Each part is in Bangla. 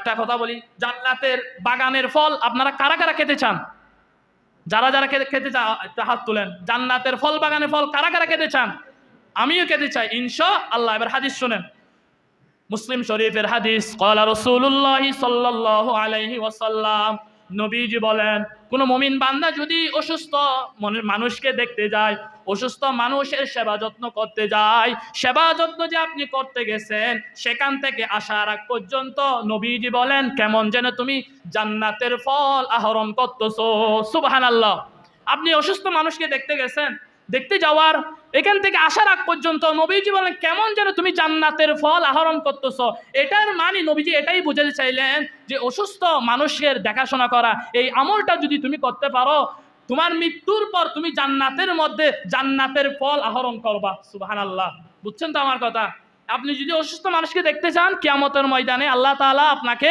একটা কথা বলি, জান্নাতের বাগানের ফল আপনারা কারা কারা খেতে চান? যারা যারা খেতে চান একটা হাত তুলেন। জান্নাতের ফল বাগানের ফল কারা কারা খেতে চান? আমিও খেতে চাই ইনশাআল্লাহ। এবার হাদিস শুনেন, মুসলিম শরীফের হাদিস, ক্বালা রাসূলুল্লাহ সাল্লাল্লাহু আলাইহি ওয়াসাল্লাম, নবীজি বলেন, কোন মুমিন বান্দা যদি অসুস্থ মানুষকে দেখতে যায়, অসুস্থ মানুষের সেবা যত্ন করতে যায়, সেবা যত্ন যে আপনি করতে গেছেন সেখান থেকে আসার আগ পর্যন্ত নবীজি বলেন কেমন যেন তুমি জান্নাতের ফল আহরণ করতেছো। সুবহানাল্লাহ। আপনি অসুস্থ মানুষকে দেখতে গেছেন, দেখতে যাওয়ার এখান থেকে আসার আগ পর্যন্ত নবীজি বলেন কেমন যেন তুমি জান্নাতের ফল আহরণ করতেছো। এটার মানে নবীজি এটাই বুঝাতে চাইলেন যে অসুস্থ মানুষের দেখাশোনা করা, এই আমলটা যদি তুমি করতে পারো, তোমার মৃত্যুর পর তুমি জান্নাতের মধ্যে জান্নাতের ফল আহরণ করবা। সুবহানাল্লাহ। বুঝছেন তো আমার কথা? আপনি যদি অসুস্থ মানুষকে দেখতে চান, কিয়ামতের ময়দানে আল্লাহ তাআলা আপনাকে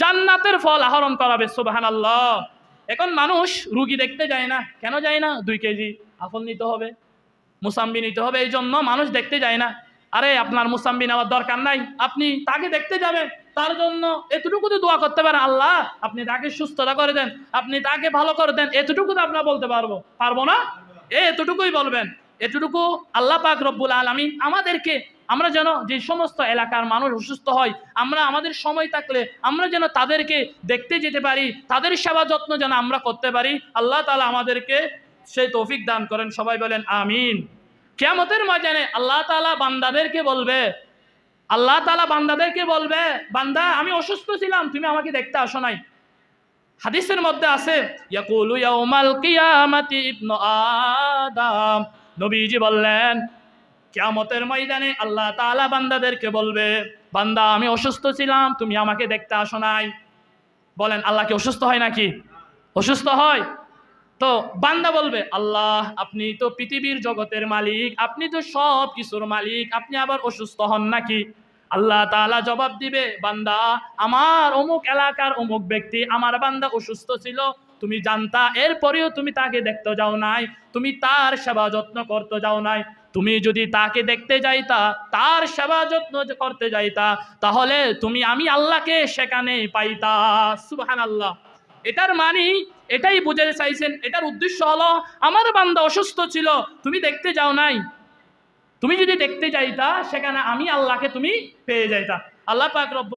জান্নাতের ফল আহরণ করাবে। সুবহানাল্লাহ। এখন মানুষ রুগী দেখতে যায় না, কেন যায় না? 2 কেজি আপেল নিতে হবে, মুসাম্বি নিতে হবে, এই জন্য মানুষ দেখতে যায় না। আরে আপনার মুসাম্বি নেওয়ার দরকার নাই, আপনি তাকে দেখতে যাবেন, তার জন্য এতটুকু তো দোয়া করতে পারেন, আল্লাহ আপনি তাকে সুস্থতা করে দেন, আপনি তাকে ভালো করে দেন, এতটুকু তো আপনার বলতে পারবো না? এতটুকুই বলবেন। এতটুকু আল্লাহ পাক রব্বুল আলামিন আমাদেরকে, আমরা যেন যে সমস্ত এলাকার মানুষ অসুস্থ হয়, আমরা আমাদের সময় থাকলে আমরা যেন তাদেরকে দেখতে যেতে পারি, তাদের সেবা যত্ন যেন আমরা করতে পারি। আল্লাহ তাআলা আমাদেরকে সেই তৌফিক দান করেন। সবাই বলেন আমিন। কিয়ামতের ময়দানে আল্লাহ তাআলা বান্দাদেরকে বলবে, আল্লাহ তাআলা বান্দাদেরকে বলবে, বান্দা আমি অসুস্থ ছিলাম, তুমি আমাকে দেখতে আসো নাই। হাদিসের মধ্যে আছে, ইয়াকুলু ইয়াউমাল কিয়ামাতি ইবনু আদম, নবীজি বললেন কিয়ামতের ময়দানে আল্লাহ তাআলা বান্দাদেরকে বলবে, বান্দা আমি অসুস্থ ছিলাম, তুমি আমাকে দেখতে আসো নাই। বলেন আল্লাহ কি অসুস্থ হয় নাকি? অসুস্থ হয়? তো বান্দা বলবে, আল্লাহ আপনি তো পৃথিবীর জগতের মালিক, আপনি তো সব কিছুর মালিক, আপনি আবার অসুস্থ হন নাকি? আল্লাহ তাআলা জবাব দিবে, বান্দা আমার অমুক এলাকার অমুক ব্যক্তি, আমার বান্দা অসুস্থ ছিল, তুমি জানতা, এরপরেও তুমি তাকে দেখতে যাও নাই, তুমি তার সেবা যত্ন করতে যাও নাই। তুমি যদি তাকে দেখতে যাইতা, তার সেবা যত্ন করতে যাইতা, তাহলে তুমি আমি আল্লাহকে সেখানে পাইতা। সুবহানাল্লাহ। এটার মানে এটাই বুঝাতে চাইছেন, এটার উদ্দেশ্য হলো আমার বান্দা অসুস্থ ছিল, তুমি দেখতে যাও নাই, তুমি যদি দেখতে যাইতা সেখানে আমি আল্লাহকে তুমি পেয়ে যাইতা। আল্লাহ পাক রব্বুল